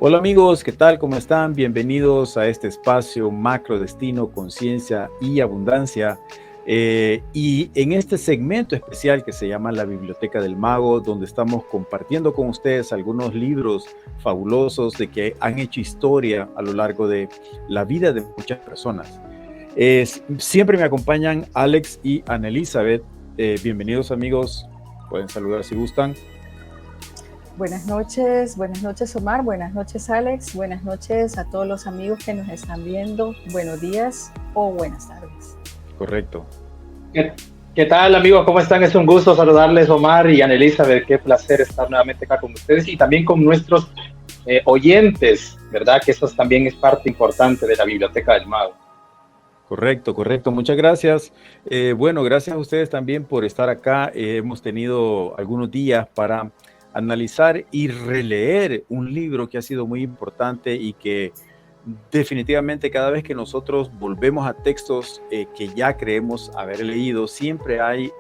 Hola amigos, ¿qué tal? ¿Cómo están? Bienvenidos a este espacio Macro Destino, Conciencia y Abundancia. Y en este segmento especial que se llama La Biblioteca del Mago, donde estamos compartiendo con ustedes algunos libros fabulosos de que han hecho historia a lo largo de la vida de muchas personas. Siempre me acompañan Alex y Ana Elizabeth. Bienvenidos amigos, pueden saludar si gustan. Buenas noches Omar, buenas noches Alex, buenas noches a todos los amigos que nos están viendo, buenos días o buenas tardes. Correcto. ¿Qué tal amigos? ¿Cómo están? Es un gusto saludarles Omar y Ana Elizabeth, qué placer estar nuevamente acá con ustedes y también con nuestros oyentes, ¿verdad? Que eso también es parte importante de la Biblioteca del Mago. Correcto, muchas gracias. Bueno, gracias a ustedes también por estar acá. Hemos tenido algunos días para analizar y releer un libro que ha sido muy importante y que definitivamente cada vez que nosotros volvemos a textos que ya creemos haber leído, siempre hay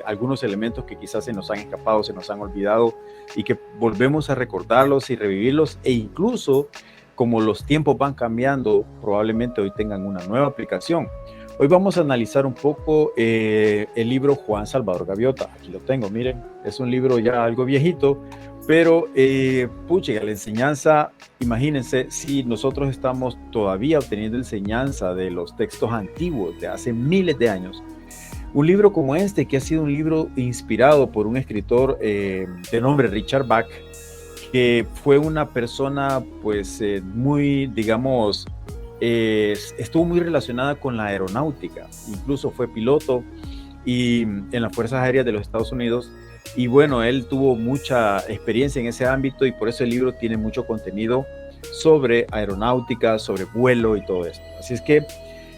algunos elementos que quizás se nos han escapado, se nos han olvidado y que volvemos a recordarlos y revivirlos, e incluso como los tiempos van cambiando, probablemente hoy tengan una nueva aplicación. Hoy vamos a analizar un poco el libro Juan Salvador Gaviota. Aquí lo tengo, miren, es un libro ya algo viejito, pero pucha, la enseñanza, imagínense si nosotros estamos todavía obteniendo enseñanza de los textos antiguos de hace miles de años. Un libro como este, que ha sido un libro inspirado por un escritor de nombre Richard Bach, que fue una persona pues muy, digamos, estuvo muy relacionada con la aeronáutica, incluso fue piloto y en las Fuerzas Aéreas de los Estados Unidos, y bueno, él tuvo mucha experiencia en ese ámbito y por eso el libro tiene mucho contenido sobre aeronáutica, sobre vuelo y todo esto. Así es que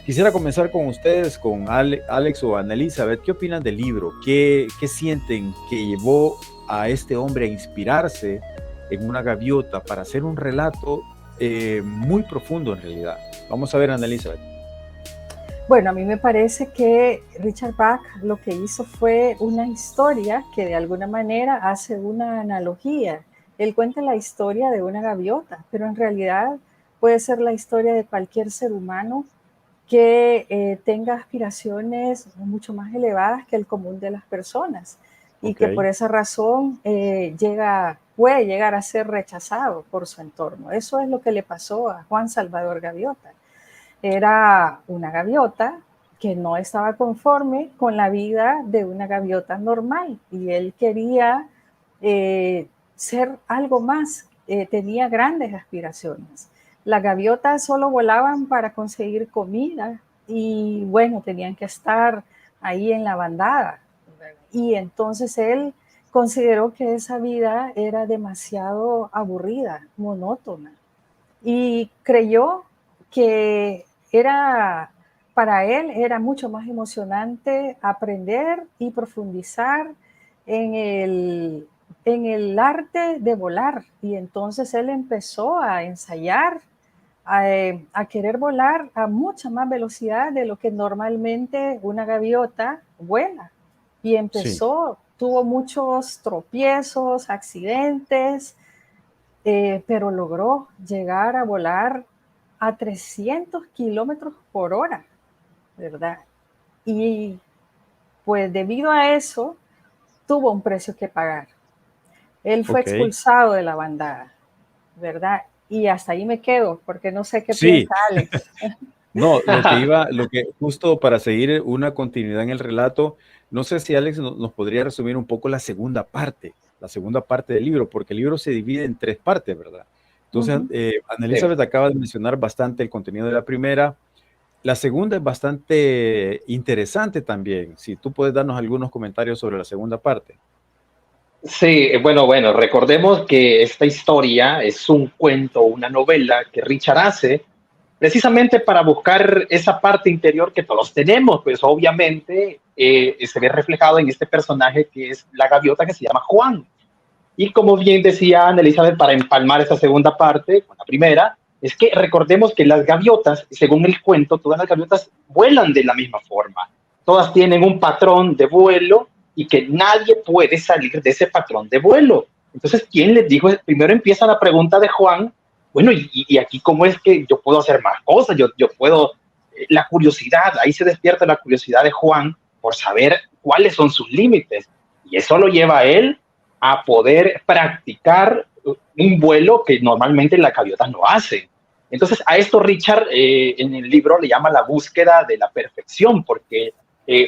quisiera comenzar con ustedes, con Alex o Ana Elizabeth. ¿Qué opinan del libro? ¿Qué sienten que llevó a este hombre a inspirarse en una gaviota para hacer un relato muy profundo en realidad? Vamos a ver, Ana Elizabeth. Bueno, a mí me parece que Richard Bach lo que hizo fue una historia que de alguna manera hace una analogía. Él cuenta la historia de una gaviota, pero en realidad puede ser la historia de cualquier ser humano que tenga aspiraciones mucho más elevadas que el común de las personas y que por esa razón puede llegar a ser rechazado por su entorno. Eso es lo que le pasó a Juan Salvador Gaviota. Era una gaviota que no estaba conforme con la vida de una gaviota normal y él quería ser algo más, tenía grandes aspiraciones. Las gaviotas solo volaban para conseguir comida y bueno, tenían que estar ahí en la bandada. Y entonces él consideró que esa vida era demasiado aburrida, monótona, y creyó que para él era mucho más emocionante aprender y profundizar en el arte de volar. Y entonces él empezó a ensayar, a querer volar a mucha más velocidad de lo que normalmente una gaviota vuela. Y empezó, tuvo muchos tropiezos, accidentes, pero logró llegar a volar a 300 kilómetros por hora, ¿verdad? Y pues debido a eso, tuvo un precio que pagar. Él fue expulsado de la bandada, ¿verdad? Y hasta ahí me quedo, porque no sé qué piensa Alex. No, lo que justo para seguir una continuidad en el relato, no sé si Alex nos podría resumir un poco la segunda parte del libro, porque el libro se divide en 3 partes, ¿verdad? Entonces, Ana Elizabeth acaba de mencionar bastante el contenido de la primera. La segunda es bastante interesante también. Si tú puedes darnos algunos comentarios sobre la segunda parte. Sí, bueno, recordemos que esta historia es un cuento, una novela que Richard hace precisamente para buscar esa parte interior que todos tenemos, pues obviamente se ve reflejado en este personaje que es la gaviota que se llama Juan. Y como bien decía Ana Elizabeth, para empalmar esa segunda parte con la primera, es que recordemos que las gaviotas, según el cuento, todas las gaviotas vuelan de la misma forma. Todas tienen un patrón de vuelo y que nadie puede salir de ese patrón de vuelo. Entonces, ¿quién les dijo? Primero empieza la pregunta de Juan, bueno, y aquí cómo es que yo puedo hacer más cosas, yo puedo, la curiosidad, ahí se despierta la curiosidad de Juan por saber cuáles son sus límites. Y eso lo lleva a él a poder practicar un vuelo que normalmente las gaviotas no hacen. Entonces, a esto Richard en el libro le llama la búsqueda de la perfección, porque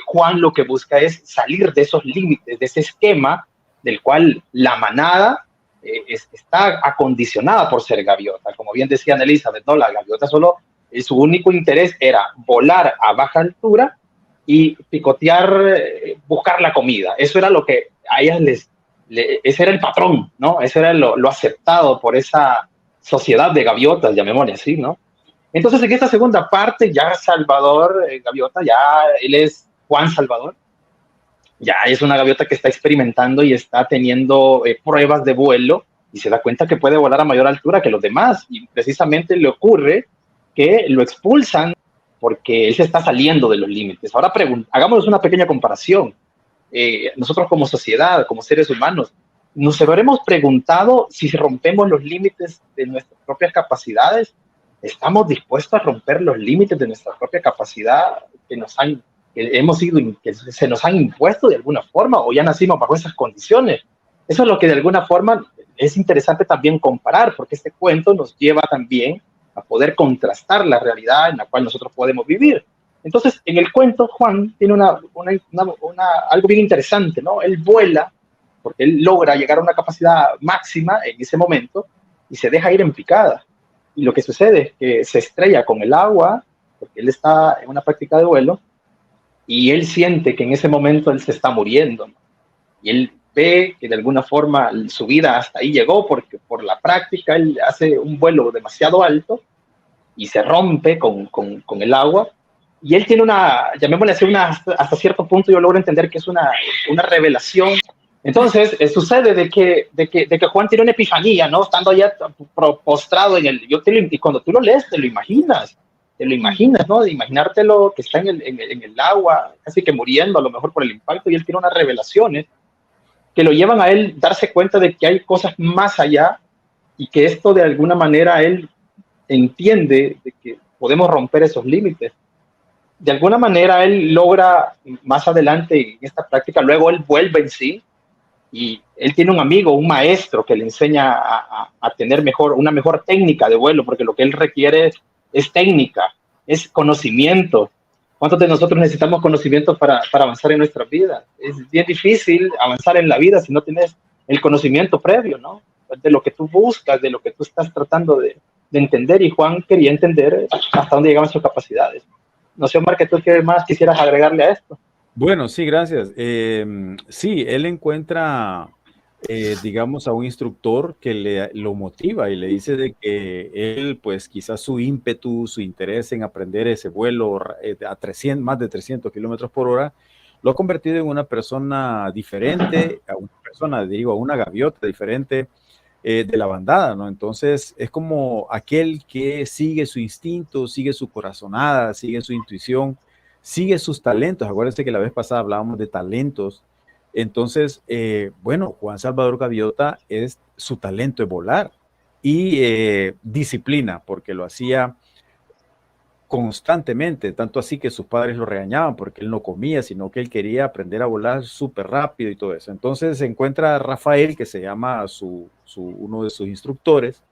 Juan lo que busca es salir de esos límites, de ese esquema del cual la manada está acondicionada por ser gaviota. Como bien decía Elizabeth, no, la gaviota solo, su único interés era volar a baja altura y picotear, buscar la comida. Eso era lo que a ellas ese era el patrón, ¿no? Eso era lo aceptado por esa sociedad de gaviotas, llamémosle así, ¿no? Entonces, en esta segunda parte, ya Salvador Gaviota, ya él es Juan Salvador, ya es una gaviota que está experimentando y está teniendo pruebas de vuelo y se da cuenta que puede volar a mayor altura que los demás. Y precisamente le ocurre que lo expulsan porque él se está saliendo de los límites. Ahora hagámonos una pequeña comparación. Nosotros como sociedad, como seres humanos, nos habremos preguntado si rompemos los límites de nuestras propias capacidades. ¿Estamos dispuestos a romper los límites de nuestra propia capacidad que se nos han impuesto de alguna forma, o ya nacimos bajo esas condiciones? Eso es lo que de alguna forma es interesante también comparar, porque este cuento nos lleva también a poder contrastar la realidad en la cual nosotros podemos vivir. Entonces, en el cuento, Juan tiene algo bien interesante, ¿no? Él vuela, porque él logra llegar a una capacidad máxima en ese momento, y se deja ir en picada. Y lo que sucede es que se estrella con el agua, porque él está en una práctica de vuelo, y él siente que en ese momento él se está muriendo, ¿no? Y él ve que de alguna forma su vida hasta ahí llegó, porque por la práctica él hace un vuelo demasiado alto y se rompe con el agua. Y él tiene llamémosle así, hasta cierto punto yo logro entender que es una revelación. Entonces, sucede de que Juan tiene una epifanía, ¿no? Estando allá postrado en el... y cuando tú lo lees, te lo imaginas, ¿no? De imaginártelo que está en el agua, casi que muriendo, a lo mejor por el impacto, y él tiene unas revelaciones que lo llevan a él darse cuenta de que hay cosas más allá, y que esto de alguna manera él entiende de que podemos romper esos límites. De alguna manera él logra más adelante en esta práctica, luego él vuelve en sí, y él tiene un amigo, un maestro que le enseña a tener una mejor técnica de vuelo, porque lo que él requiere es técnica, es conocimiento. ¿Cuántos de nosotros necesitamos conocimiento para avanzar en nuestra vida? Es bien difícil avanzar en la vida si no tienes el conocimiento previo, ¿no? De lo que tú buscas, de lo que tú estás tratando de entender, y Juan quería entender hasta dónde llegaban sus capacidades. No sé, Omar, que tú quisieras agregarle a esto. Bueno, sí, gracias. Sí, él encuentra, digamos, a un instructor que lo motiva y le dice de que él, pues quizás su ímpetu, su interés en aprender ese vuelo a más de 300 kilómetros por hora, lo ha convertido en una persona diferente, a una gaviota diferente de la bandada, ¿no? Entonces es como aquel que sigue su instinto, sigue su corazonada, sigue su intuición, sigue sus talentos. Acuérdense que la vez pasada hablábamos de talentos. Entonces, bueno, Juan Salvador Gaviota su talento es volar, y disciplina, porque lo hacía constantemente, tanto así que sus padres lo regañaban porque él no comía, sino que él quería aprender a volar súper rápido y todo eso. Entonces se encuentra a Rafael, que se llama uno de sus instructores,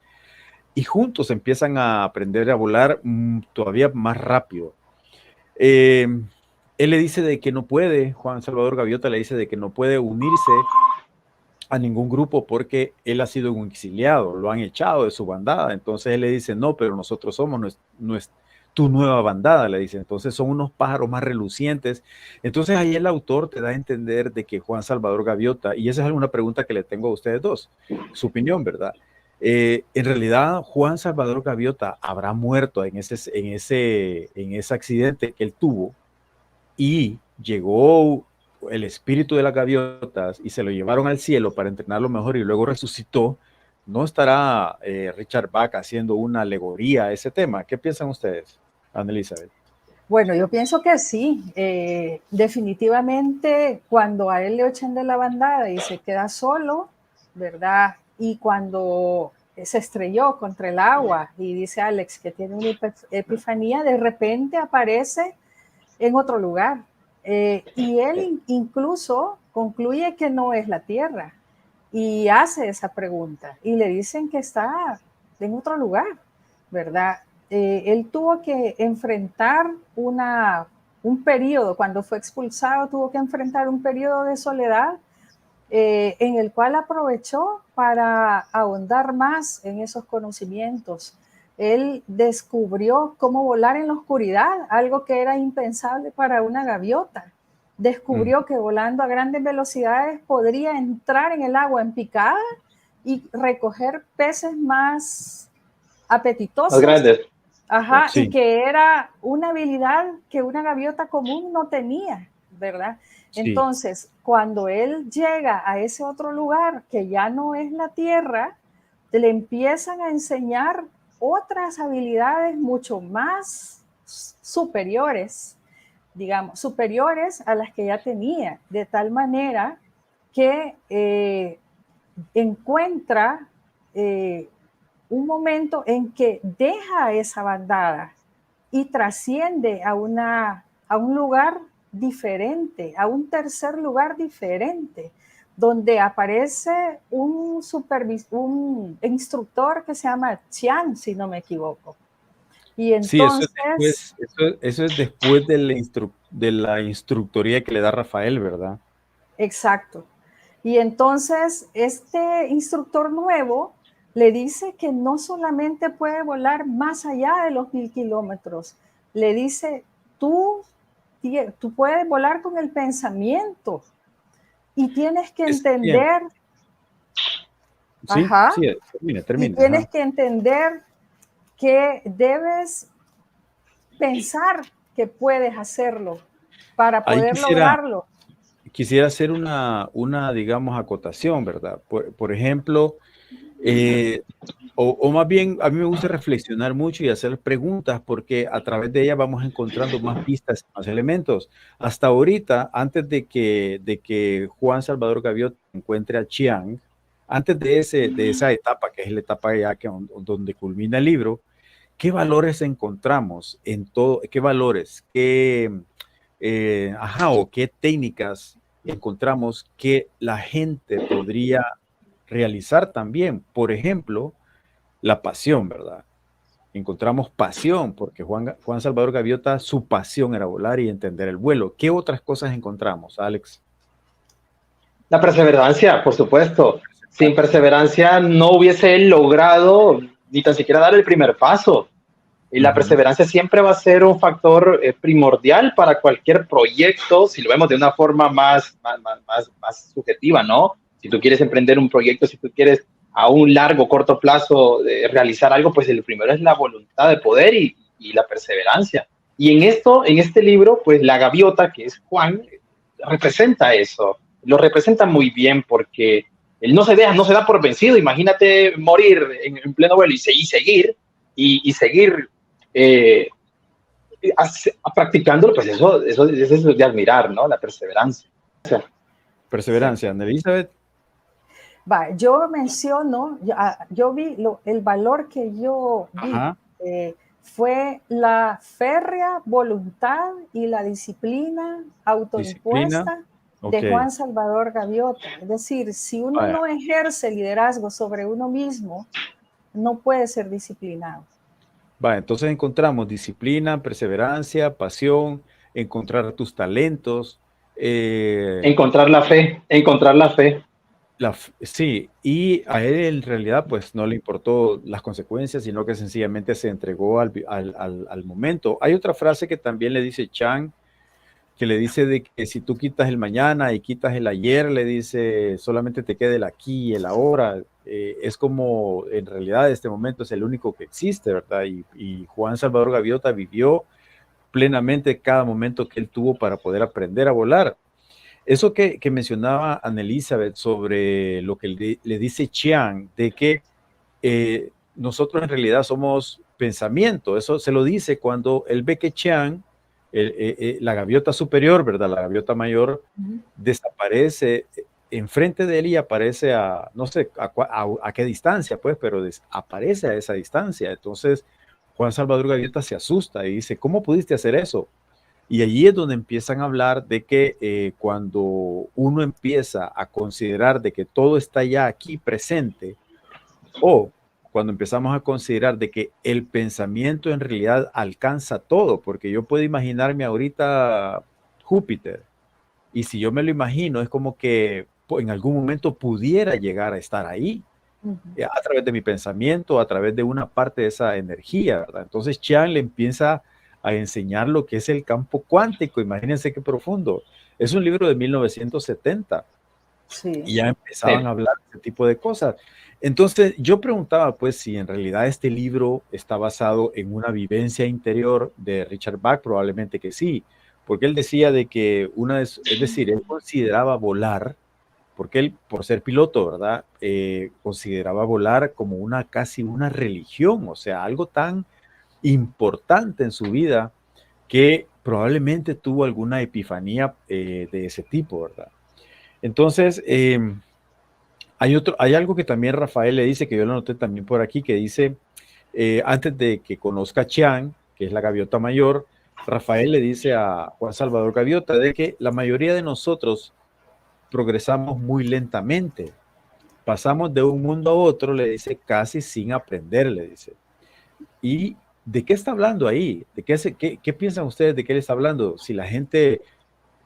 y juntos empiezan a aprender a volar todavía más rápido. Él le dice de que no puede, Juan Salvador Gaviota le dice de que no puede unirse a ningún grupo porque él ha sido un exiliado, lo han echado de su bandada. Entonces él le dice, no, pero nosotros somos tu nueva bandada, le dice. Entonces son unos pájaros más relucientes. Entonces ahí el autor te da a entender de que Juan Salvador Gaviota, y esa es una pregunta que le tengo a ustedes dos, su opinión, ¿verdad? En realidad Juan Salvador Gaviota habrá muerto en ese accidente que él tuvo, y llegó el espíritu de las gaviotas y se lo llevaron al cielo para entrenarlo mejor y luego resucitó. ¿No estará Richard Bach haciendo una alegoría a ese tema? ¿Qué piensan ustedes, Ana Elizabeth? Bueno, yo pienso que sí. Definitivamente, cuando a él le echan de la bandada y se queda solo, ¿verdad? Y cuando se estrelló contra el agua, y dice Alex que tiene una epifanía, de repente aparece en otro lugar. Y él incluso concluye que no es la Tierra y hace esa pregunta y le dicen que está en otro lugar, ¿verdad? Él tuvo que enfrentar un periodo, cuando fue expulsado, tuvo que enfrentar un periodo de soledad en el cual aprovechó para ahondar más en esos conocimientos. Él descubrió cómo volar en la oscuridad, algo que era impensable para una gaviota. Descubrió que volando a grandes velocidades podría entrar en el agua en picada y recoger peces más apetitosos. Más grandes. Ajá, Sí. y que era una habilidad que una gaviota común no tenía, ¿verdad? Sí. Entonces, cuando él llega a ese otro lugar que ya no es la Tierra, le empiezan a enseñar otras habilidades mucho más superiores, digamos, superiores a las que ya tenía, de tal manera que encuentra un momento en que deja esa bandada y trasciende a un lugar diferente, a un tercer lugar diferente, donde aparece un instructor que se llama Chiang, si no me equivoco. Y entonces... Sí, eso es después de la instructoría que le da Rafael, ¿verdad? Exacto. Y entonces este instructor nuevo le dice que no solamente puede volar más allá de los 1000 kilómetros, le dice, tú puedes volar con el pensamiento y tienes que entender... Sí, Ajá, sí, termina. y tienes que entender que debes pensar que puedes hacerlo para poder lograrlo. Quisiera hacer una, digamos, acotación, ¿verdad? Por ejemplo, o más bien, a mí me gusta reflexionar mucho y hacer preguntas porque a través de ellas vamos encontrando más pistas, más elementos. Hasta ahorita, antes de que Juan Salvador Gaviota encuentre a Chiang, antes de esa etapa, que es la etapa ya donde culmina el libro, ¿qué valores encontramos en todo? ¿Qué valores? ¿O qué técnicas encontramos que la gente podría realizar también? Por ejemplo, la pasión, ¿verdad? Encontramos pasión, porque Juan Salvador Gaviota, su pasión era volar y entender el vuelo. ¿Qué otras cosas encontramos, Alex? La perseverancia, por supuesto. Sin perseverancia no hubiese logrado ni tan siquiera dar el primer paso. Y la perseverancia siempre va a ser un factor primordial para cualquier proyecto, si lo vemos de una forma más subjetiva, ¿no? Si tú quieres emprender un proyecto, si tú quieres a un largo o corto plazo realizar algo, pues el primero es la voluntad de poder y la perseverancia. Y en este libro, pues la gaviota, que es Juan, representa eso. Lo representa muy bien porque él no se da por vencido. Imagínate morir en pleno vuelo y seguir practicándolo, pues eso es de admirar, ¿no? La perseverancia. Perseverancia, Ana Elizabeth. Yo menciono, yo vi el valor que yo vi, fue la férrea voluntad y la disciplina autoimpuesta de Juan Salvador Gaviota. Es decir, si uno no ejerce liderazgo sobre uno mismo, no puede ser disciplinado. Entonces encontramos disciplina, perseverancia, pasión, encontrar tus talentos. Encontrar la fe. Sí, y a él en realidad pues no le importó las consecuencias, sino que sencillamente se entregó al momento. Hay otra frase que también le dice Chiang, que le dice de que si tú quitas el mañana y quitas el ayer, le dice solamente te queda el aquí y el ahora. Es como en realidad este momento es el único que existe, ¿verdad? Y Juan Salvador Gaviota vivió plenamente cada momento que él tuvo para poder aprender a volar. Eso que mencionaba Ana Elizabeth sobre lo que le dice Chiang, de que nosotros en realidad somos pensamiento, eso se lo dice cuando él ve que Chiang, la gaviota superior, ¿verdad? La gaviota mayor, desaparece enfrente de él y aparece no sé a qué distancia, pues, pero aparece a esa distancia. Entonces, Juan Salvador Gaviota se asusta y dice, ¿cómo pudiste hacer eso? Y allí es donde empiezan a hablar de que cuando uno empieza a considerar de que todo está ya aquí presente, o cuando empezamos a considerar de que el pensamiento en realidad alcanza todo, porque yo puedo imaginarme ahorita Júpiter, y si yo me lo imagino, es como que en algún momento pudiera llegar a estar ahí, a través de mi pensamiento, a través de una parte de esa energía, ¿verdad? Entonces Chiang le empieza a enseñar lo que es el campo cuántico. Imagínense qué profundo. Es un libro de 1970. Sí. Y ya empezaban a hablar de ese tipo de cosas. Entonces yo preguntaba pues si en realidad este libro está basado en una vivencia interior de Richard Bach. Probablemente que sí, porque él decía de que es decir, él consideraba volar, porque él, por ser piloto, ¿verdad? Consideraba volar como casi una religión, o sea, algo tan importante en su vida que probablemente tuvo alguna epifanía de ese tipo, ¿verdad? Entonces, hay algo que también Rafael le dice, que yo lo noté también por aquí, que dice, antes de que conozca a Chiang, que es la gaviota mayor, Rafael le dice a Juan Salvador Gaviota de que la mayoría de nosotros progresamos muy lentamente. Pasamos de un mundo a otro, le dice, casi sin aprender, le dice. ¿Y de qué está hablando ahí? ¿Qué piensan ustedes de qué él está hablando? Si la gente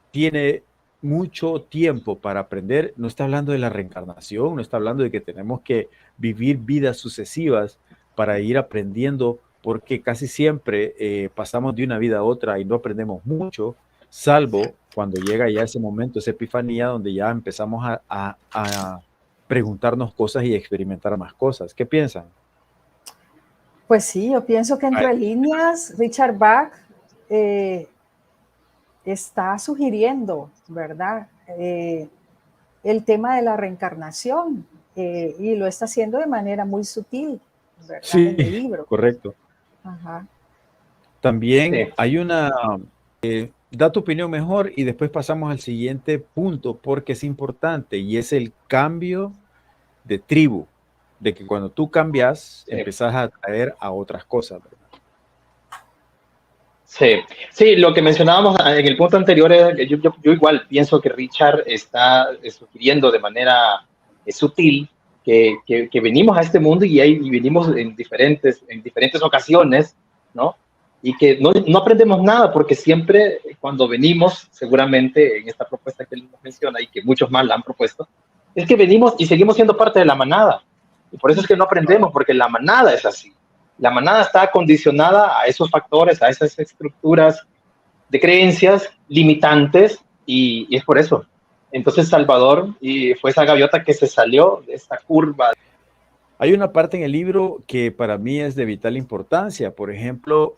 tiene mucho tiempo para aprender, no está hablando de la reencarnación, no está hablando de que tenemos que vivir vidas sucesivas para ir aprendiendo, porque casi siempre pasamos de una vida a otra y no aprendemos mucho, salvo cuando llega ya ese momento, esa epifanía, donde ya empezamos a preguntarnos cosas y experimentar más cosas. ¿Qué piensan? Pues sí, yo pienso que entre líneas, Richard Bach está sugiriendo, ¿verdad? El tema de la reencarnación y lo está haciendo de manera muy sutil, ¿verdad? Sí, en el libro. Correcto. Ajá. También hay da tu opinión mejor y después pasamos al siguiente punto porque es importante y es el cambio de tribu, de que cuando tú cambias, empezás a atraer a otras cosas, ¿verdad? Sí, lo que mencionábamos en el punto anterior es que yo igual pienso que Richard está sugiriendo de manera sutil que venimos a este mundo y venimos en diferentes ocasiones, ¿no? Y que no aprendemos nada porque siempre cuando venimos, seguramente en esta propuesta que él nos menciona y que muchos más la han propuesto, es que venimos y seguimos siendo parte de la manada. Y por eso es que no aprendemos, porque la manada es así. La manada está condicionada a esos factores, a esas estructuras de creencias limitantes y es por eso. Entonces Salvador fue esa gaviota que se salió de esta curva. Hay una parte en el libro que para mí es de vital importancia. Por ejemplo,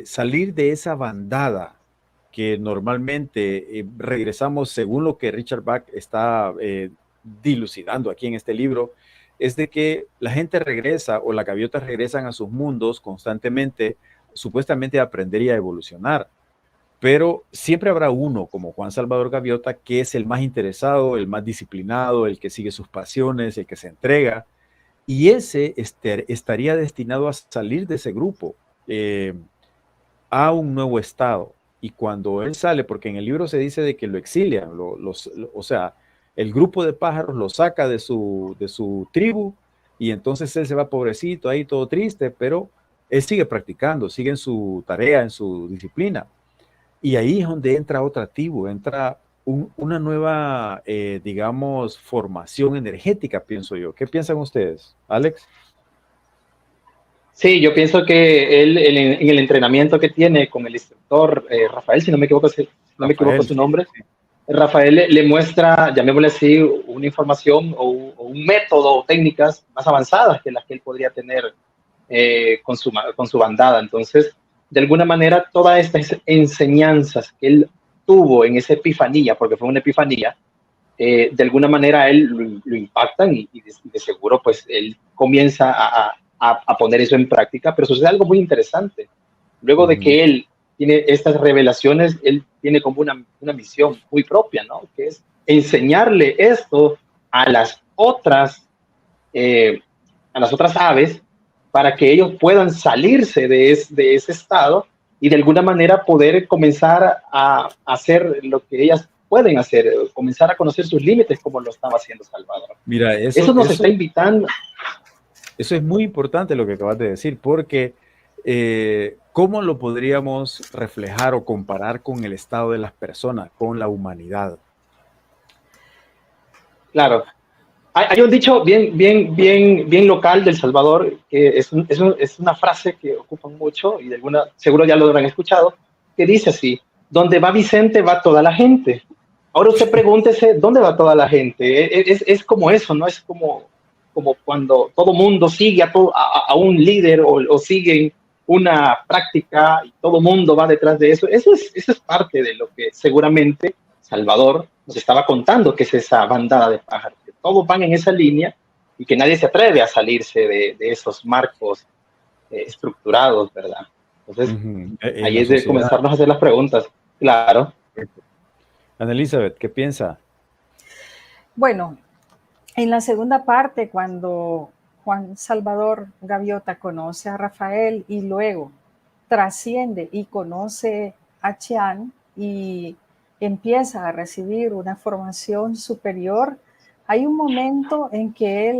salir de esa bandada que normalmente regresamos, según lo que Richard Bach está dilucidando aquí en este libro, es de que la gente regresa o las gaviotas regresan a sus mundos constantemente, supuestamente a aprender y a evolucionar. Pero siempre habrá uno, como Juan Salvador Gaviota, que es el más interesado, el más disciplinado, el que sigue sus pasiones, el que se entrega. Y ese estaría destinado a salir de ese grupo a un nuevo estado. Y cuando él sale, porque en el libro se dice de que lo exilian, o sea, el grupo de pájaros lo saca de su tribu y entonces él se va pobrecito ahí todo triste, pero él sigue practicando, sigue en su tarea, en su disciplina. Y ahí es donde entra otra tribu, entra una nueva, digamos, formación energética, pienso yo. ¿Qué piensan ustedes, Alex? Sí, yo pienso que él en el entrenamiento que tiene con el instructor Rafael, si no me equivoco su nombre, sí. Rafael le muestra, llamémosle así, una información o un método o técnicas más avanzadas que las que él podría tener con su bandada. Entonces, de alguna manera, todas estas enseñanzas que él tuvo en esa epifanía, porque fue una epifanía, de alguna manera él lo impactan y de seguro pues él comienza a poner eso en práctica, pero sucede algo muy interesante. Luego de que él tiene estas revelaciones, él tiene como una misión muy propia, ¿no? Que es enseñarle esto a a las otras aves para que ellos puedan salirse de ese estado y de alguna manera poder comenzar a hacer lo que ellas pueden hacer, comenzar a conocer sus límites como lo estaba haciendo Salvador. Mira, Eso nos está invitando. Eso es muy importante lo que acabas de decir, porque ¿cómo lo podríamos reflejar o comparar con el estado de las personas, con la humanidad? Claro. Hay un dicho bien local del Salvador, que es una frase que ocupan mucho y seguro ya lo habrán escuchado, que dice así: donde va Vicente va toda la gente. Ahora usted pregúntese, ¿dónde va toda la gente? Es como eso, ¿no? Es como cuando todo mundo sigue a un líder o sigue una práctica y todo mundo va detrás de eso. Eso es parte de lo que seguramente Salvador nos estaba contando, que es esa bandada de pájaros, que todos van en esa línea y que nadie se atreve a salirse de esos marcos estructurados, ¿verdad? Entonces, ahí es de comenzarnos a hacer las preguntas. Claro. Ana Elizabeth, ¿qué piensa? Bueno, en la segunda parte, cuando Juan Salvador Gaviota conoce a Rafael y luego trasciende y conoce a Chian y empieza a recibir una formación superior, hay un momento en que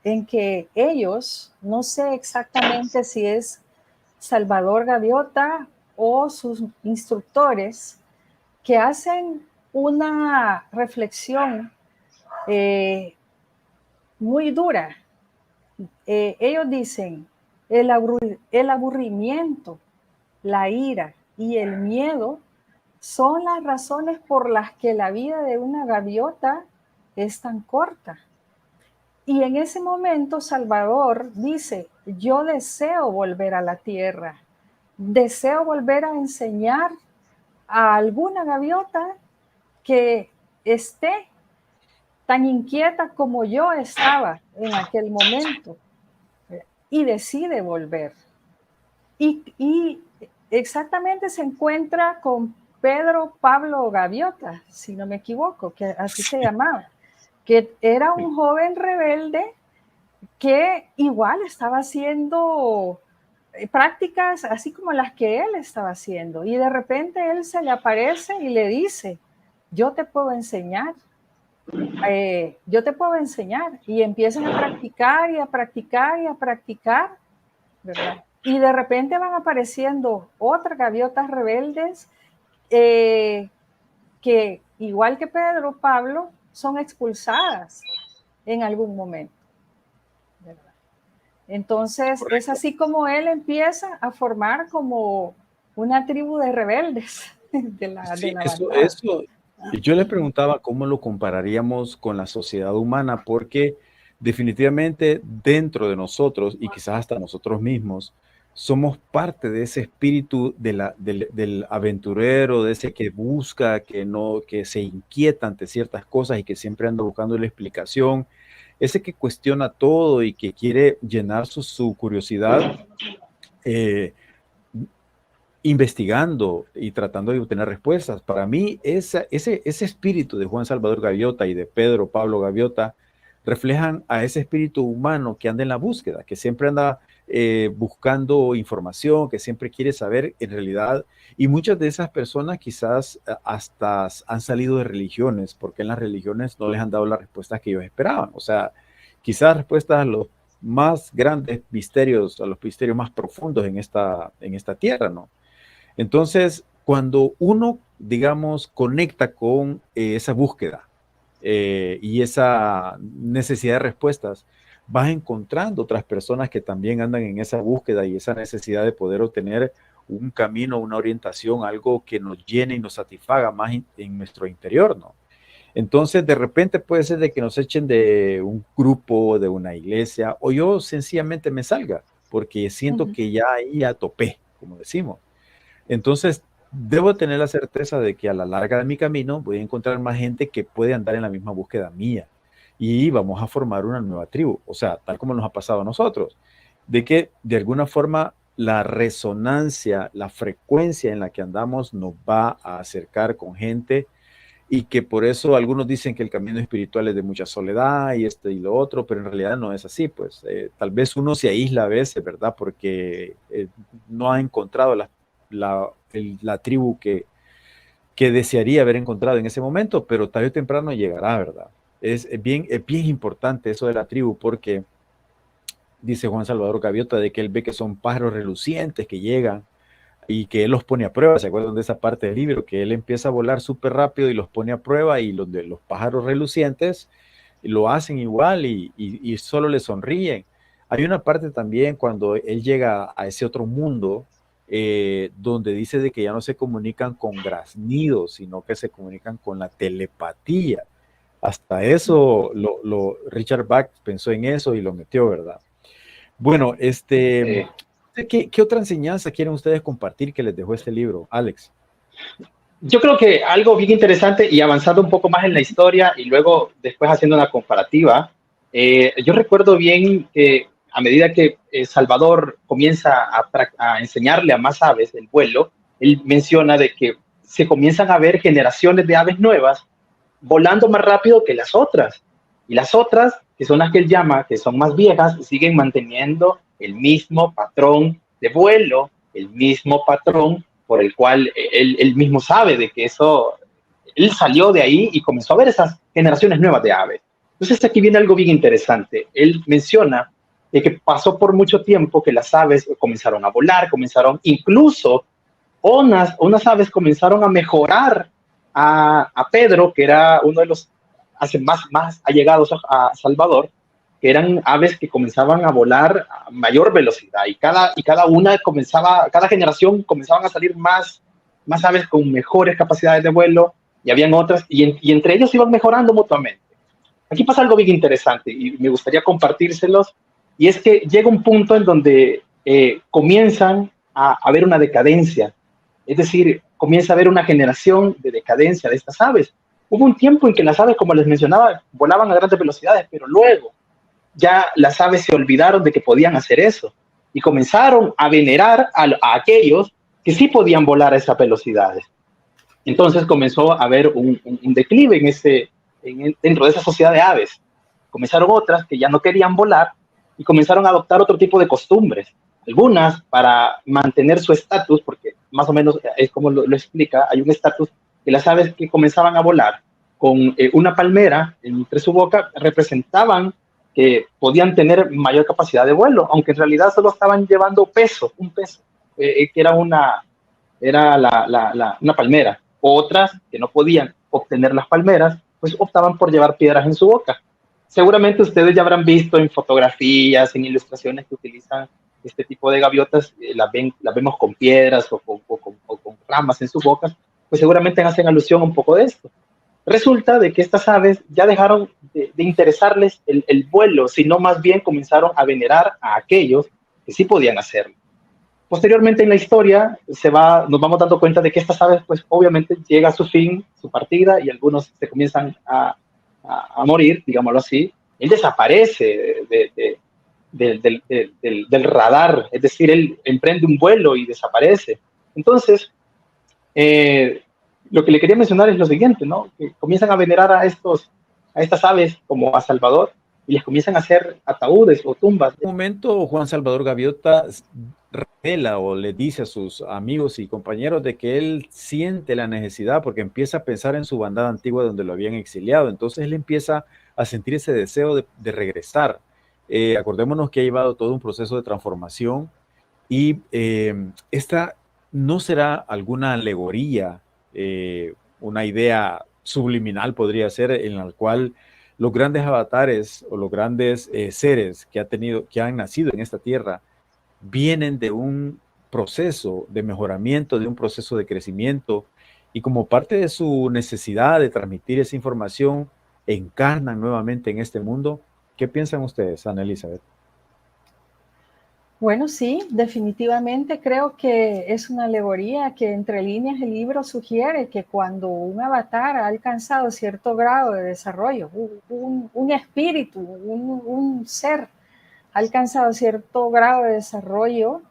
en que ellos, no sé exactamente si es Salvador Gaviota o sus instructores, que hacen una reflexión muy dura. Ellos dicen, el aburrimiento, la ira y el miedo son las razones por las que la vida de una gaviota es tan corta. Y en ese momento Salvador dice, yo deseo volver a la tierra, deseo volver a enseñar a alguna gaviota que esté tan inquieta como yo estaba en aquel momento, y decide volver. Y exactamente se encuentra con Pedro Pablo Gaviota, si no me equivoco, que así se llamaba, que era un joven rebelde que igual estaba haciendo prácticas así como las que él estaba haciendo. Y de repente él se le aparece y le dice, yo te puedo enseñar. Yo te puedo enseñar. Y empiezan a practicar y a practicar y a practicar, ¿verdad? Y de repente van apareciendo otras gaviotas rebeldes que, igual que Pedro, Pablo, son expulsadas en algún momento, ¿verdad? Entonces, correcto, es así como él empieza a formar como una tribu de rebeldes de la eso. Yo le preguntaba cómo lo compararíamos con la sociedad humana, porque definitivamente dentro de nosotros y quizás hasta nosotros mismos somos parte de ese espíritu del aventurero, de ese que busca, que se inquieta ante ciertas cosas y que siempre anda buscando la explicación, ese que cuestiona todo y que quiere llenar su curiosidad investigando y tratando de obtener respuestas. Para mí, ese espíritu de Juan Salvador Gaviota y de Pedro Pablo Gaviota reflejan a ese espíritu humano que anda en la búsqueda, que siempre anda buscando información, que siempre quiere saber en realidad. Y muchas de esas personas quizás hasta han salido de religiones, porque en las religiones no les han dado las respuestas que ellos esperaban. O sea, quizás respuestas a los más grandes misterios, a los misterios más profundos en esta tierra, ¿no? Entonces, cuando uno, digamos, conecta con esa búsqueda y esa necesidad de respuestas, vas encontrando otras personas que también andan en esa búsqueda y esa necesidad de poder obtener un camino, una orientación, algo que nos llene y nos satisfaga más en nuestro interior, ¿no? Entonces, de repente puede ser de que nos echen de un grupo, de una iglesia, o yo sencillamente me salga, porque siento que ya ahí ya topé, como decimos. Entonces, debo tener la certeza de que a la larga de mi camino voy a encontrar más gente que puede andar en la misma búsqueda mía y vamos a formar una nueva tribu, o sea, tal como nos ha pasado a nosotros, de que de alguna forma la resonancia, la frecuencia en la que andamos nos va a acercar con gente y que por eso algunos dicen que el camino espiritual es de mucha soledad y y lo otro, pero en realidad no es así, pues tal vez uno se aísla a veces, ¿verdad? Porque no ha encontrado la tribu que desearía haber encontrado en ese momento, pero tarde o temprano llegará, ¿verdad? Es bien importante eso de la tribu porque dice Juan Salvador Gaviota de que él ve que son pájaros relucientes que llegan y que él los pone a prueba. ¿Se acuerdan de esa parte del libro? Que él empieza a volar súper rápido y los pone a prueba y los de los pájaros relucientes lo hacen igual y solo le sonríen. Hay una parte también cuando él llega a ese otro mundo donde dice de que ya no se comunican con graznidos, sino que se comunican con la telepatía. Hasta eso, Richard Bach pensó en eso y lo metió, ¿verdad? Bueno, ¿qué otra enseñanza quieren ustedes compartir que les dejó este libro, Alex? Yo creo que algo bien interesante y avanzando un poco más en la historia y luego después haciendo una comparativa, yo recuerdo bien que a medida que Salvador comienza a enseñarle a más aves el vuelo, él menciona de que se comienzan a ver generaciones de aves nuevas volando más rápido que las otras. Y las otras, que son las que él llama, que son más viejas, siguen manteniendo el mismo patrón de vuelo, el mismo patrón por el cual él mismo sabe de que eso, él salió de ahí y comenzó a ver esas generaciones nuevas de aves. Entonces aquí viene algo bien interesante. Él menciona de que pasó por mucho tiempo que las aves comenzaron a volar, incluso unas aves comenzaron a mejorar a Pedro, que era uno de los más allegados a Salvador, que eran aves que comenzaban a volar a mayor velocidad y cada generación comenzaban a salir más aves con mejores capacidades de vuelo y habían otras y entre ellos iban mejorando mutuamente. Aquí pasa algo bien interesante y me gustaría compartírselos y es que llega un punto en donde comienzan a haber una decadencia, es decir, comienza a haber una generación de decadencia de estas aves. Hubo un tiempo en que las aves, como les mencionaba, volaban a grandes velocidades, pero luego ya las aves se olvidaron de que podían hacer eso y comenzaron a venerar a aquellos que sí podían volar a esas velocidades. Entonces comenzó a haber un declive dentro de esa sociedad de aves. Comenzaron otras que ya no querían volar y comenzaron a adoptar otro tipo de costumbres. Algunas para mantener su estatus, porque más o menos es como lo explica, hay un estatus que las aves que comenzaban a volar con una palmera entre su boca representaban que podían tener mayor capacidad de vuelo, aunque en realidad solo estaban llevando un peso, que era una palmera. Otras que no podían obtener las palmeras, pues optaban por llevar piedras en su boca. Seguramente ustedes ya habrán visto en fotografías, en ilustraciones que utilizan este tipo de gaviotas, las vemos con piedras o con ramas en sus bocas, pues seguramente hacen alusión un poco de esto. Resulta de que estas aves ya dejaron de interesarles el vuelo, sino más bien comenzaron a venerar a aquellos que sí podían hacerlo. Posteriormente en la historia nos vamos dando cuenta de que estas aves, pues obviamente llega a su fin, su partida, y algunos se comienzan a morir, digámoslo así. Él desaparece del radar, es decir, él emprende un vuelo y desaparece. Entonces, lo que le quería mencionar es lo siguiente, ¿no? Que comienzan a venerar a estas aves como a Salvador y les comienzan a hacer ataúdes o tumbas. En un momento, Juan Salvador Gaviota revela o le dice a sus amigos y compañeros de que él siente la necesidad porque empieza a pensar en su bandada antigua donde lo habían exiliado. Entonces él empieza a sentir ese deseo de regresar. Acordémonos que ha llevado todo un proceso de transformación y esta no será alguna alegoría, una idea subliminal podría ser en la cual los grandes avatares o los grandes seres que han nacido en esta tierra vienen de un proceso de mejoramiento, de un proceso de crecimiento y como parte de su necesidad de transmitir esa información, encarnan nuevamente en este mundo. ¿Qué piensan ustedes, Ana Elizabeth? Bueno, sí, definitivamente creo que es una alegoría que entre líneas el libro sugiere que cuando un avatar ha alcanzado cierto grado de desarrollo, un espíritu, un ser ha alcanzado cierto grado de desarrollo,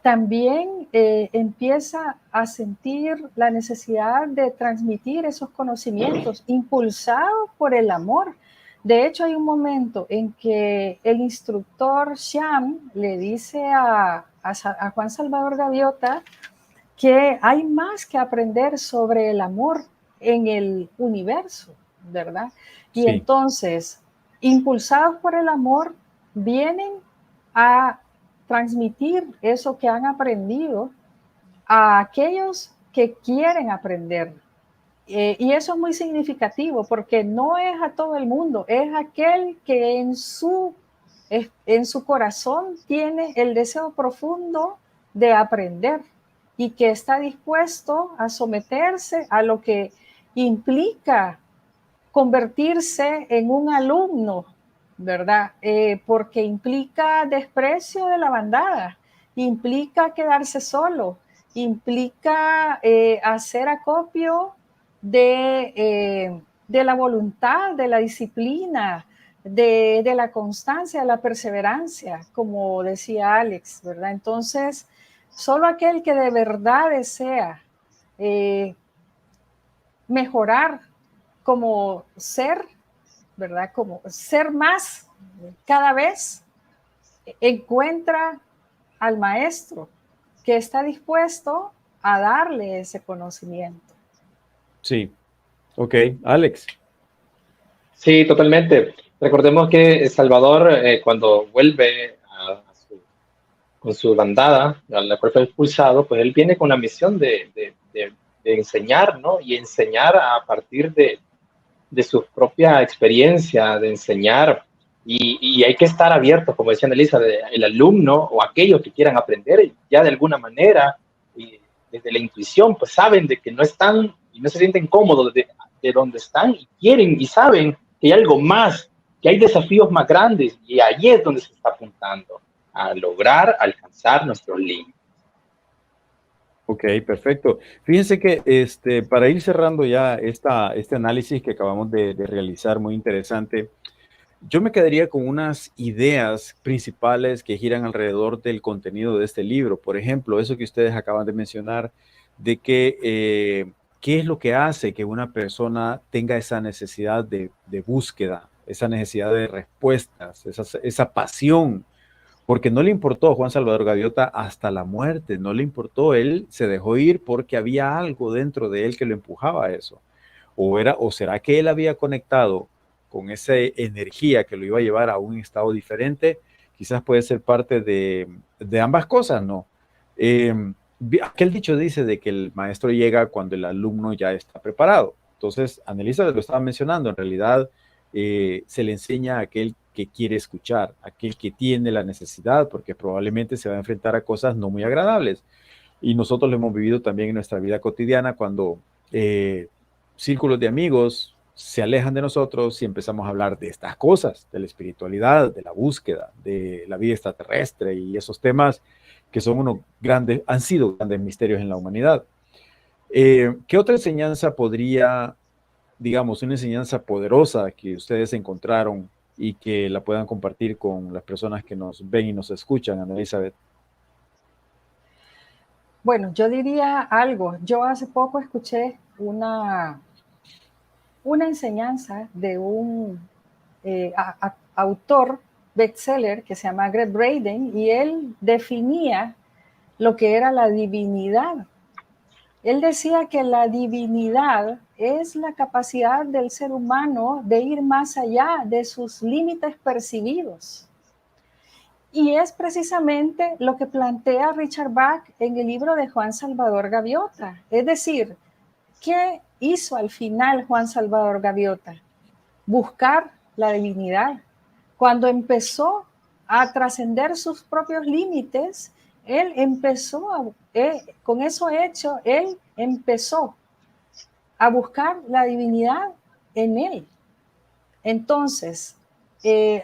También empieza a sentir la necesidad de transmitir esos conocimientos, impulsado por el amor. De hecho, hay un momento en que el instructor Shyam le dice a Juan Salvador Gaviota que hay más que aprender sobre el amor en el universo, ¿verdad? Y Sí, entonces, impulsados por el amor, vienen a transmitir eso que han aprendido a aquellos que quieren aprender. Y eso es muy significativo porque no es a todo el mundo, es aquel que en su corazón tiene el deseo profundo de aprender y que está dispuesto a someterse a lo que implica convertirse en un alumno, ¿verdad? Porque implica desprecio de la bandada, implica quedarse solo, implica hacer acopio de la voluntad, de la disciplina, de la constancia, de la perseverancia, como decía Alex, ¿verdad? Entonces, solo aquel que de verdad desea mejorar como ser, ¿verdad? Como ser más cada vez, encuentra al maestro que está dispuesto a darle ese conocimiento. sí. Ok, Alex. Sí, totalmente. Recordemos que Salvador, cuando vuelve con su bandada, a la cual fue expulsado, pues él viene con la misión de enseñar, ¿no? Y enseñar a partir de su propia experiencia, de enseñar. Y hay que estar abiertos, como decía Elisa, el alumno o aquellos que quieran aprender, ya de alguna manera, y desde la intuición, pues saben de que no están y no se sienten cómodos de donde están y quieren y saben que hay algo más, que hay desafíos más grandes y ahí es donde se está apuntando a lograr alcanzar nuestros límites. Ok, perfecto. Fíjense que para ir cerrando ya este análisis que acabamos de realizar, muy interesante, yo me quedaría con unas ideas principales que giran alrededor del contenido de este libro. Por ejemplo, eso que ustedes acaban de mencionar, de que qué es lo que hace que una persona tenga esa necesidad de búsqueda, esa necesidad de respuestas, esa pasión, porque no le importó a Juan Salvador Gaviota hasta la muerte, no le importó, él se dejó ir porque había algo dentro de él que lo empujaba a eso. O será que él había conectado con esa energía que lo iba a llevar a un estado diferente, quizás puede ser parte de ambas cosas, ¿no? Eh, aquel dicho dice de que el maestro llega cuando el alumno ya está preparado. Entonces, Annelisa lo estaba mencionando, en realidad se le enseña a aquel que quiere escuchar, aquel que tiene la necesidad, porque probablemente se va a enfrentar a cosas no muy agradables. Y nosotros lo hemos vivido también en nuestra vida cotidiana cuando círculos de amigos se alejan de nosotros y empezamos a hablar de estas cosas, de la espiritualidad, de la búsqueda, de la vida extraterrestre y esos temas que son unos grandes, han sido grandes misterios en la humanidad. ¿Qué otra enseñanza podría, digamos, una enseñanza poderosa que ustedes encontraron y que la puedan compartir con las personas que nos ven y nos escuchan, Ana Elizabeth? Bueno, yo diría algo. Yo hace poco escuché una enseñanza de un autor bestseller que se llama Greg Braden y él definía lo que era la divinidad. Él decía que la divinidad es la capacidad del ser humano de ir más allá de sus límites percibidos. Y es precisamente lo que plantea Richard Bach en el libro de Juan Salvador Gaviota. Es decir, ¿qué hizo al final Juan Salvador Gaviota? Buscar la divinidad. Cuando empezó a trascender sus propios límites, él empezó, con eso hecho, él empezó a buscar la divinidad en él. Entonces,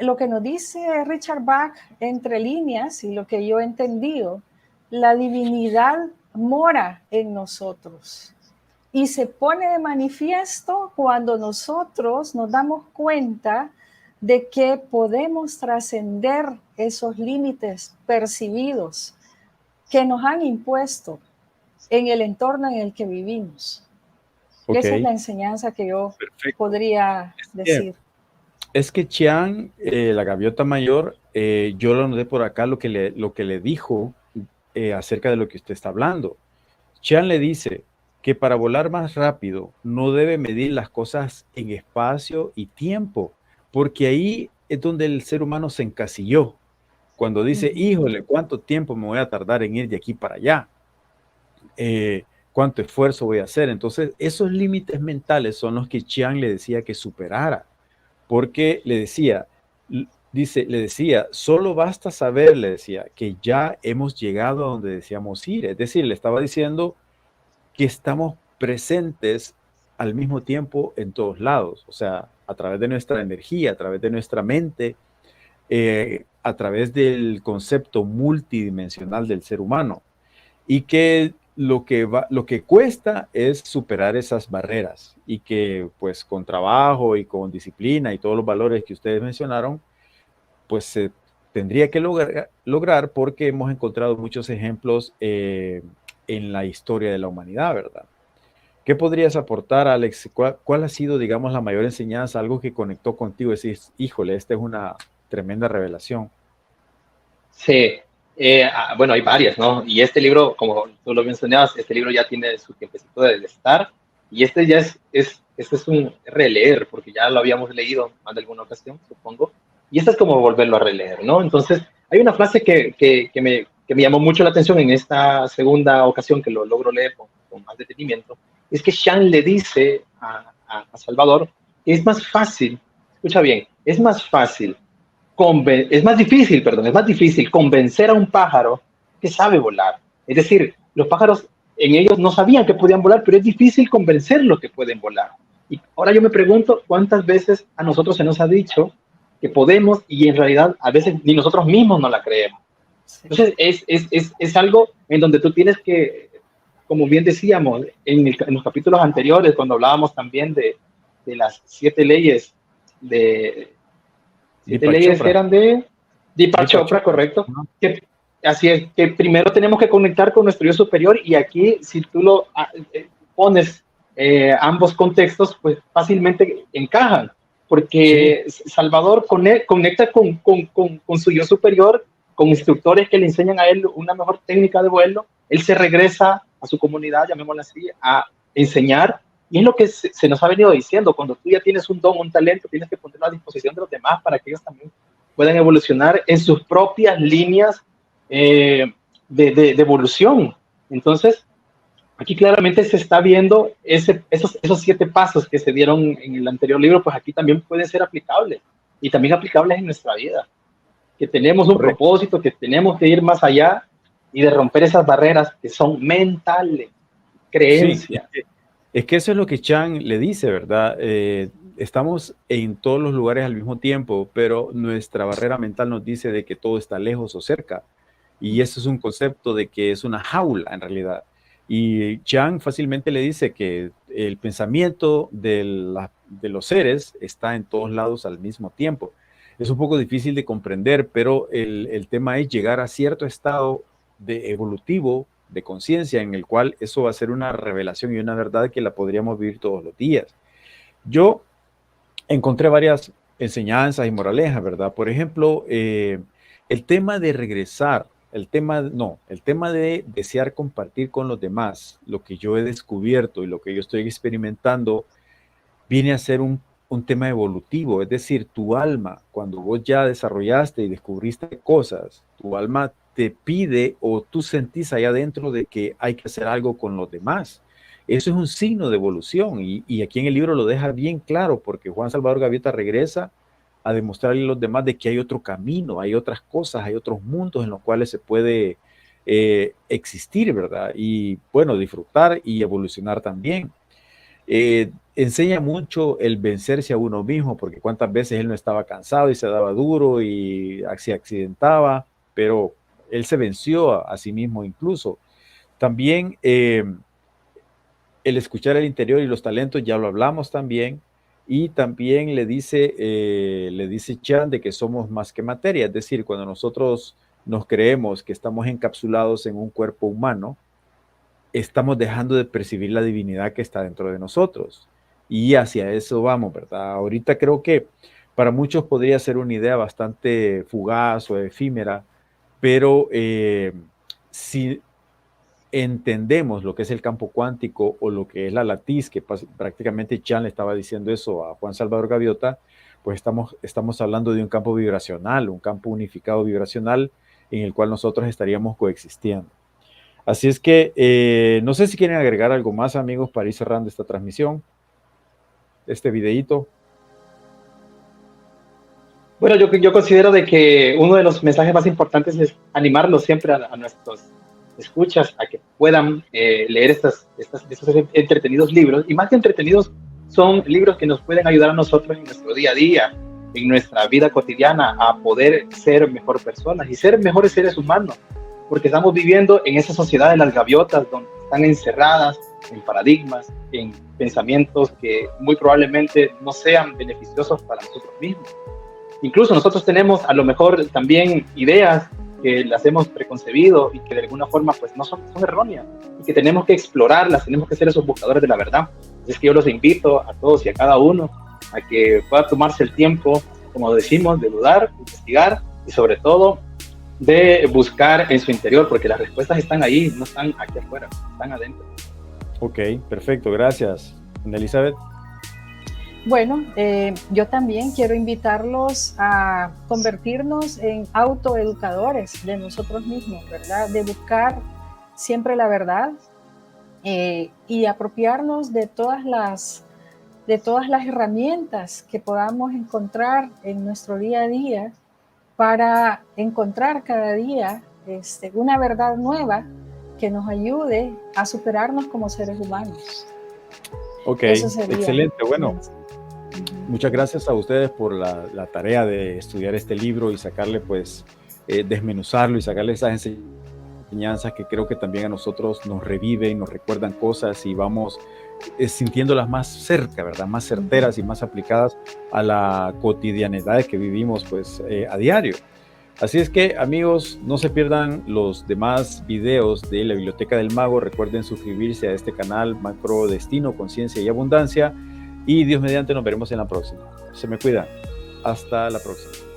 lo que nos dice Richard Bach entre líneas y lo que yo he entendido, la divinidad mora en nosotros y se pone de manifiesto cuando nosotros nos damos cuenta de que podemos trascender esos límites percibidos que nos han impuesto en el entorno en el que vivimos. Ok, Esa es la enseñanza que yo perfecto. podría decir. Es que Chiang, la gaviota mayor, yo lo noté por acá lo que le dijo acerca de lo que usted está hablando. Chiang le dice que para volar más rápido no debe medir las cosas en espacio y tiempo, porque ahí es donde el ser humano se encasilló. Cuando dice, híjole, ¿cuánto tiempo me voy a tardar en ir de aquí para allá? ¿Cuánto esfuerzo voy a hacer? Entonces, esos límites mentales son los que Chiang le decía que superara, porque le decía, le decía, solo basta saber, le decía, que ya hemos llegado a donde deseamos ir. Es decir, le estaba diciendo que estamos presentes al mismo tiempo en todos lados, o sea, a través de nuestra energía, a través de nuestra mente, a través del concepto multidimensional del ser humano, y que lo que cuesta es superar esas barreras, y que pues con trabajo y con disciplina y todos los valores que ustedes mencionaron, pues se tendría que lograr porque hemos encontrado muchos ejemplos en la historia de la humanidad, ¿verdad? ¿Qué podrías aportar, Alex? ¿Cuál ha sido, digamos, la mayor enseñanza, algo que conectó contigo? Decís, híjole, esta es una tremenda revelación. Sí, bueno, hay varias, ¿no? Y este libro, como tú lo mencionabas, este libro ya tiene su tiempecito de estar, y este ya este es un releer, porque ya lo habíamos leído más de alguna ocasión, supongo, y este es como volverlo a releer, ¿no? Entonces, hay una frase que me llamó mucho la atención en esta segunda ocasión que lo logro leer con más detenimiento, es que Sean le dice a Salvador que es más fácil, escucha bien, es más fácil es más difícil, perdón, es más difícil convencer a un pájaro que sabe volar. Es decir, los pájaros en ellos no sabían que podían volar, pero es difícil convencerlos que pueden volar. Y ahora yo me pregunto cuántas veces a nosotros se nos ha dicho que podemos y en realidad a veces ni nosotros mismos no la creemos. Entonces es algo en donde tú tienes que, como bien decíamos en los capítulos anteriores, cuando hablábamos también de las 7 leyes de, Siete Deepak leyes que Chopra. eran de Deepak Deepak Chopra, Chopra. correcto. Que, así es, que primero tenemos que conectar con nuestro yo superior y aquí si tú lo pones ambos contextos, pues fácilmente encajan, porque sí. Salvador conecta con su yo superior, con instructores que le enseñan a él una mejor técnica de vuelo, él se regresa a su comunidad, llamémosla así, a enseñar. Y es lo que se nos ha venido diciendo, cuando tú ya tienes un don, un talento, tienes que ponerlo a disposición de los demás para que ellos también puedan evolucionar en sus propias líneas de evolución. Entonces, aquí claramente se está viendo esos 7 pasos que se dieron en el anterior libro, pues aquí también pueden ser aplicables, y también aplicables en nuestra vida, que tenemos un Correcto. propósito, que tenemos que ir más allá y de romper esas barreras que son mentales, creencias. Sí, es que eso es lo que Chan le dice, ¿verdad? Estamos en todos los lugares al mismo tiempo, pero nuestra barrera mental nos dice de que todo está lejos o cerca. Y eso es un concepto de que es una jaula en realidad. Y Chan fácilmente le dice que el pensamiento de los seres está en todos lados al mismo tiempo. Es un poco difícil de comprender, pero el tema es llegar a cierto estado de evolutivo, de conciencia, en el cual eso va a ser una revelación y una verdad que la podríamos vivir todos los días. Yo encontré varias enseñanzas y moralejas, ¿verdad? Por ejemplo, el tema de regresar, el tema de desear compartir con los demás lo que yo he descubierto y lo que yo estoy experimentando, viene a ser un tema evolutivo, es decir, tu alma, cuando vos ya desarrollaste y descubriste cosas, tu alma te pide o tú sentís allá adentro de que hay que hacer algo con los demás. Eso es un signo de evolución y aquí en el libro lo deja bien claro porque Juan Salvador Gaviota regresa a demostrarle a los demás de que hay otro camino, hay otras cosas, hay otros mundos en los cuales se puede existir, ¿verdad? Y bueno, disfrutar y evolucionar también. Enseña mucho el vencerse a uno mismo, porque cuántas veces él no estaba cansado y se daba duro y se accidentaba, pero él se venció a sí mismo incluso. También el escuchar el interior y los talentos, ya lo hablamos también, y también le dice Chan de que somos más que materia, es decir, cuando nosotros nos creemos que estamos encapsulados en un cuerpo humano, estamos dejando de percibir la divinidad que está dentro de nosotros. Y hacia eso vamos, ¿verdad? Ahorita creo que para muchos podría ser una idea bastante fugaz o efímera, pero si entendemos lo que es el campo cuántico o lo que es la latiz, que prácticamente Chan le estaba diciendo eso a Juan Salvador Gaviota, pues estamos hablando de un campo vibracional, un campo unificado vibracional en el cual nosotros estaríamos coexistiendo. Así es que no sé si quieren agregar algo más, amigos, para ir cerrando esta transmisión, este videíto. Bueno, yo considero de que uno de los mensajes más importantes es animarlos siempre a nuestros escuchas a que puedan leer estos entretenidos libros, y más que entretenidos, son libros que nos pueden ayudar a nosotros en nuestro día a día, en nuestra vida cotidiana, a poder ser mejor personas y ser mejores seres humanos, porque estamos viviendo en esa sociedad de las gaviotas, donde están encerradas en paradigmas, en pensamientos que muy probablemente no sean beneficiosos para nosotros mismos. Incluso nosotros tenemos a lo mejor también ideas que las hemos preconcebido y que de alguna forma pues no son erróneas, y que tenemos que explorarlas, tenemos que ser esos buscadores de la verdad. Así es que yo los invito a todos y a cada uno a que pueda tomarse el tiempo, como decimos, de dudar, de investigar y sobre todo de buscar en su interior, porque las respuestas están ahí, no están aquí afuera, están adentro. Ok, perfecto, gracias. Ana Elizabeth. Bueno, yo también quiero invitarlos a convertirnos en autoeducadores de nosotros mismos, ¿verdad? De buscar siempre la verdad y apropiarnos de todas las herramientas que podamos encontrar en nuestro día a día para encontrar cada día una verdad nueva que nos ayude a superarnos como seres humanos. Ok, excelente. Bueno, muchas gracias a ustedes por la tarea de estudiar este libro y sacarle, pues, desmenuzarlo y sacarle esas enseñanzas que creo que también a nosotros nos reviven, nos recuerdan cosas y vamos sintiéndolas más cerca, ¿verdad? Más certeras y más aplicadas a la cotidianidad que vivimos, pues, a diario. Así es que, amigos, no se pierdan los demás videos de la Biblioteca del Mago. Recuerden suscribirse a este canal, Macro Destino, Conciencia y Abundancia. Y Dios mediante nos veremos en la próxima. Se me cuidan. Hasta la próxima.